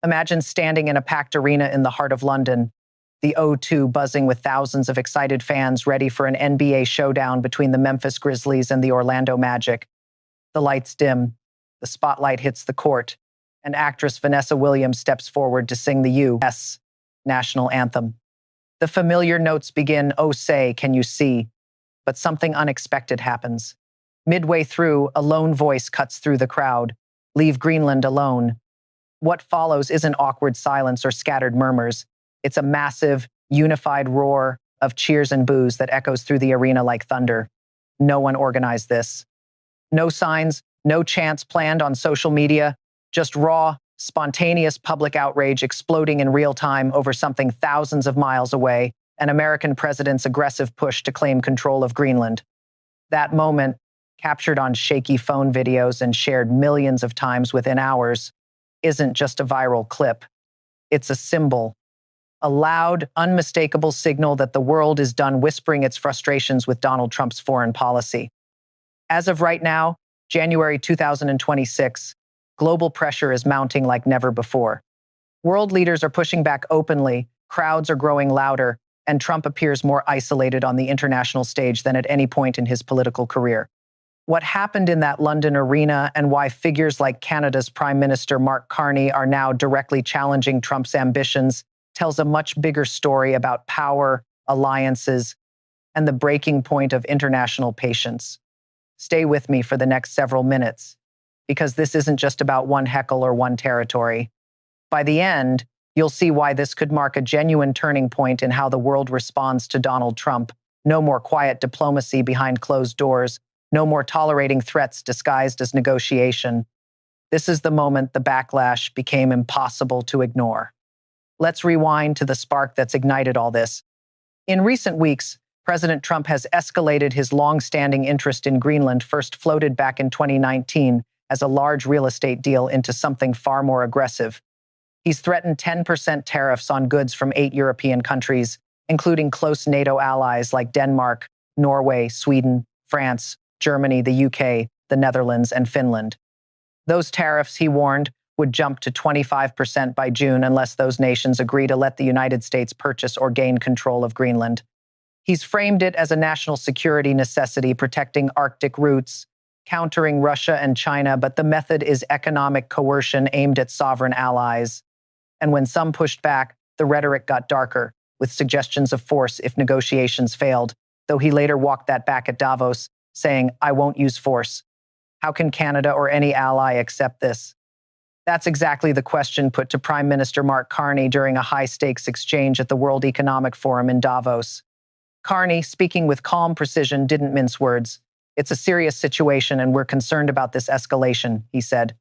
Imagine standing in a packed arena in the heart of London, the O2 buzzing with thousands of excited fans ready for an NBA showdown between the Memphis Grizzlies and the Orlando Magic. The lights dim, the spotlight hits the court, and actress Vanessa Williams steps forward to sing the U.S. national anthem. The familiar notes begin, "Oh say, can you see?" But something unexpected happens. Midway through, a lone voice cuts through the crowd. "Leave Greenland alone." What follows isn't awkward silence or scattered murmurs. It's a massive, unified roar of cheers and boos that echoes through the arena like thunder. No one organized this. No signs, no chants planned on social media, just raw, spontaneous public outrage exploding in real time over something thousands of miles away, an American president's aggressive push to claim control of Greenland. That moment, captured on shaky phone videos and shared millions of times within hours, isn't just a viral clip. It's a symbol, a loud, unmistakable signal that the world is done whispering its frustrations with Donald Trump's foreign policy. As of right now, January 2026, global pressure is mounting like never before. World leaders are pushing back openly, crowds are growing louder, and Trump appears more isolated on the international stage than at any point in his political career. What happened in that London arena and why figures like Canada's Prime Minister Mark Carney are now directly challenging Trump's ambitions tells a much bigger story about power, alliances, and the breaking point of international patience. Stay with me for the next several minutes, because this isn't just about one heckle or one territory. By the end, you'll see why this could mark a genuine turning point in how the world responds to Donald Trump. No more quiet diplomacy behind closed doors. No more tolerating threats disguised as negotiation. This is the moment the backlash became impossible to ignore. Let's rewind to the spark that's ignited all this. In recent weeks, President Trump has escalated his long-standing interest in Greenland, first floated back in 2019 as a large real estate deal, into something far more aggressive. He's threatened 10% tariffs on goods from 8 European countries, including close NATO allies like Denmark, Norway, Sweden, France, Germany, the UK, the Netherlands, and Finland. Those tariffs, he warned, would jump to 25% by June unless those nations agree to let the United States purchase or gain control of Greenland. He's framed it as a national security necessity, protecting Arctic routes, countering Russia and China, but the method is economic coercion aimed at sovereign allies. And when some pushed back, the rhetoric got darker, with suggestions of force if negotiations failed, though he later walked that back at Davos, saying, "I won't use force." How can Canada or any ally accept this? That's exactly the question put to Prime Minister Mark Carney during a high-stakes exchange at the World Economic Forum in Davos. Carney, speaking with calm precision, didn't mince words. "It's a serious situation and we're concerned about this escalation," he said.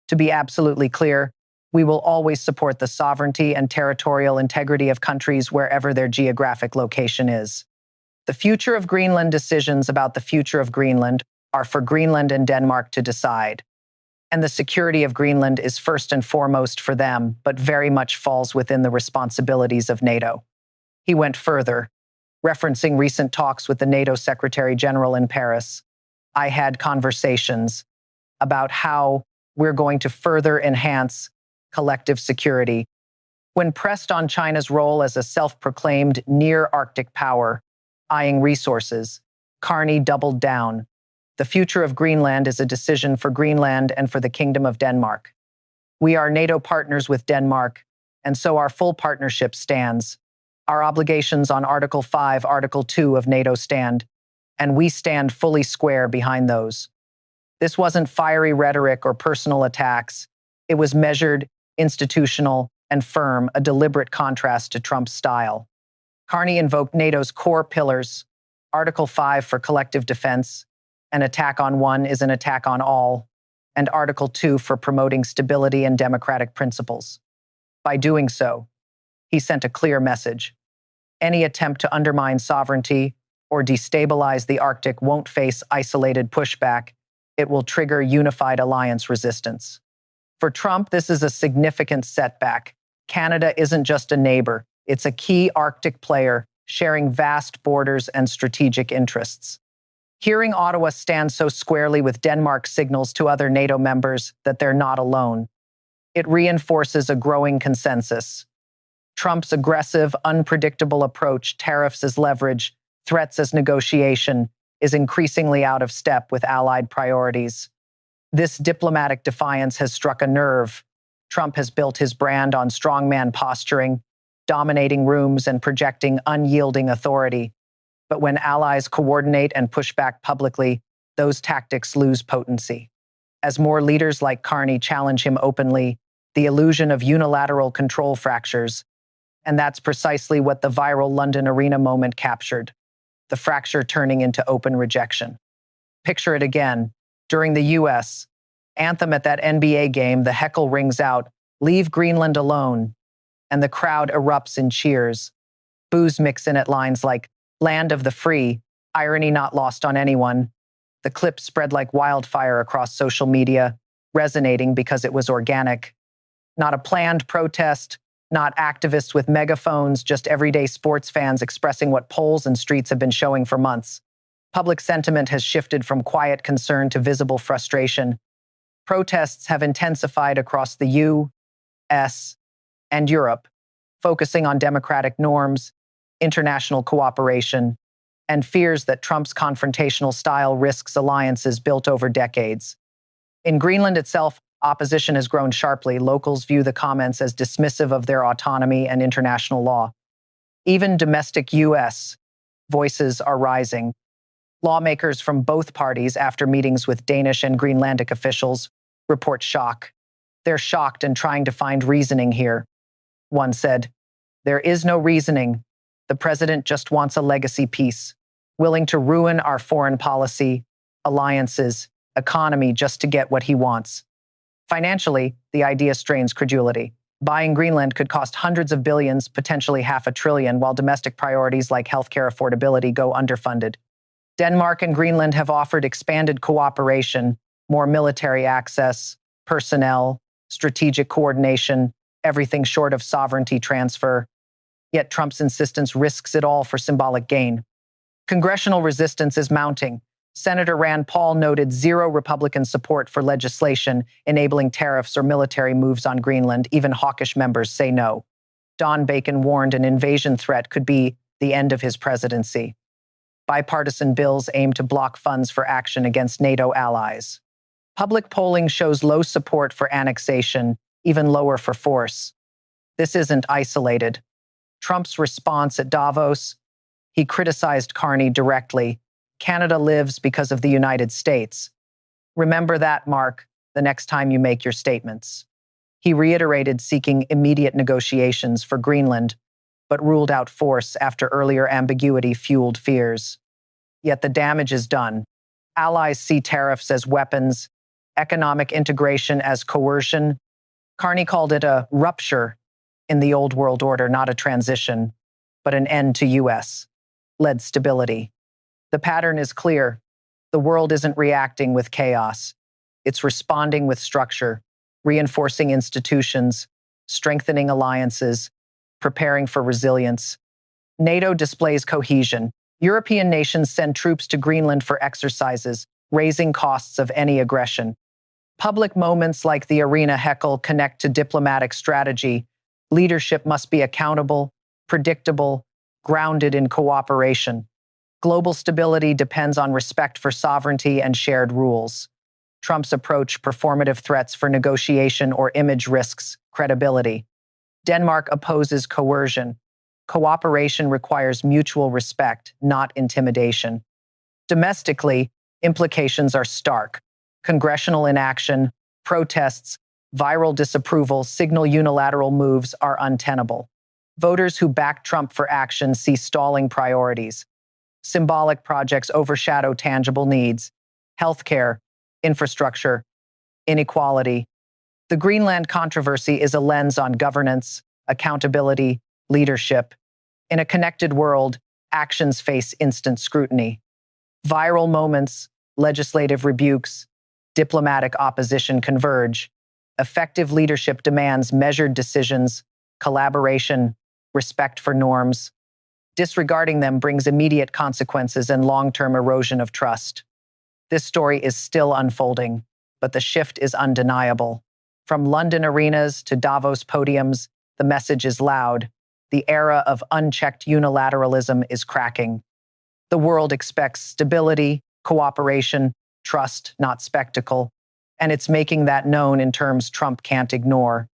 "To be absolutely clear, we will always support the sovereignty and territorial integrity of countries wherever their geographic location is. The future of Greenland decisions about the future of Greenland are for Greenland and Denmark to decide. And the security of Greenland is first and foremost for them, but very much falls within the responsibilities of NATO." He went further, referencing recent talks with the NATO Secretary General in Paris. "I had conversations about how we're going to further enhance collective security." When pressed on China's role as a self-proclaimed near-Arctic power, eyeing resources, Carney doubled down. "The future of Greenland is a decision for Greenland and for the Kingdom of Denmark. We are NATO partners with Denmark, and so our full partnership stands. Our obligations on Article 5, Article 2 of NATO stand, and we stand fully square behind those." This wasn't fiery rhetoric or personal attacks. It was measured, institutional, and firm, a deliberate contrast to Trump's style. Carney invoked NATO's core pillars, Article 5 for collective defense, "An attack on one is an attack on all," and Article 2 for promoting stability and democratic principles. By doing so, he sent a clear message. Any attempt to undermine sovereignty or destabilize the Arctic won't face isolated pushback. It will trigger unified alliance resistance. For Trump, this is a significant setback. Canada isn't just a neighbor. It's a key Arctic player, sharing vast borders and strategic interests. Hearing Ottawa stand so squarely with Denmark signals to other NATO members that they're not alone. It reinforces a growing consensus. Trump's aggressive, unpredictable approach, tariffs as leverage, threats as negotiation, is increasingly out of step with allied priorities. This diplomatic defiance has struck a nerve. Trump has built his brand on strongman posturing, dominating rooms and projecting unyielding authority. But when allies coordinate and push back publicly, those tactics lose potency. As more leaders like Carney challenge him openly, the illusion of unilateral control fractures. And that's precisely what the viral London Arena moment captured, the fracture turning into open rejection. Picture it again. During the U.S. anthem at that NBA game, the heckle rings out, "Leave Greenland alone," and the crowd erupts in cheers. Boos mix in at lines like, "Land of the free," irony not lost on anyone. The clip spread like wildfire across social media, resonating because it was organic. Not a planned protest, not activists with megaphones, just everyday sports fans expressing what polls and streets have been showing for months. Public sentiment has shifted from quiet concern to visible frustration. Protests have intensified across the U.S. and Europe, focusing on democratic norms, international cooperation, and fears that Trump's confrontational style risks alliances built over decades. In Greenland itself, opposition has grown sharply. Locals view the comments as dismissive of their autonomy and international law. Even domestic U.S. voices are rising. Lawmakers from both parties, after meetings with Danish and Greenlandic officials, report shock. They're shocked and trying to find reasoning here. One said, "There is no reasoning. The president just wants a legacy piece, willing to ruin our foreign policy, alliances, economy just to get what he wants." Financially, the idea strains credulity. Buying Greenland could cost hundreds of billions, potentially $500 billion, while domestic priorities like healthcare affordability go underfunded. Denmark and Greenland have offered expanded cooperation, more military access, personnel, strategic coordination, everything short of sovereignty transfer. Yet Trump's insistence risks it all for symbolic gain. Congressional resistance is mounting. Senator Rand Paul noted zero Republican support for legislation enabling tariffs or military moves on Greenland. Even hawkish members say no. Don Bacon warned an invasion threat could be the end of his presidency. Bipartisan bills aim to block funds for action against NATO allies. Public polling shows low support for annexation, even lower for force. This isn't isolated. Trump's response at Davos, he criticized Carney directly. "Canada lives because of the United States. Remember that, Mark, the next time you make your statements." He reiterated seeking immediate negotiations for Greenland, but ruled out force after earlier ambiguity fueled fears. Yet the damage is done. Allies see tariffs as weapons, economic integration as coercion. Carney called it a rupture in the old world order, not a transition, but an end to U.S.-led stability. The pattern is clear. The world isn't reacting with chaos. It's responding with structure, reinforcing institutions, strengthening alliances, preparing for resilience. NATO displays cohesion. European nations send troops to Greenland for exercises, raising costs of any aggression. Public moments like the arena heckle connect to diplomatic strategy. Leadership must be accountable, predictable, grounded in cooperation. Global stability depends on respect for sovereignty and shared rules. Trump's approach, performative threats for negotiation or image risks credibility. Denmark opposes coercion. Cooperation requires mutual respect, not intimidation. Domestically, implications are stark. Congressional inaction, protests, viral disapproval, signal unilateral moves are untenable. Voters who back Trump for action see stalling priorities. Symbolic projects overshadow tangible needs: healthcare, infrastructure, inequality. The Greenland controversy is a lens on governance, accountability, leadership. In a connected world, actions face instant scrutiny. Viral moments, legislative rebukes, diplomatic opposition converge. Effective leadership demands measured decisions, collaboration, respect for norms. Disregarding them brings immediate consequences and long-term erosion of trust. This story is still unfolding, but the shift is undeniable. From London arenas to Davos podiums, the message is loud. The era of unchecked unilateralism is cracking. The world expects stability, cooperation, trust, not spectacle, and it's making that known in terms Trump can't ignore.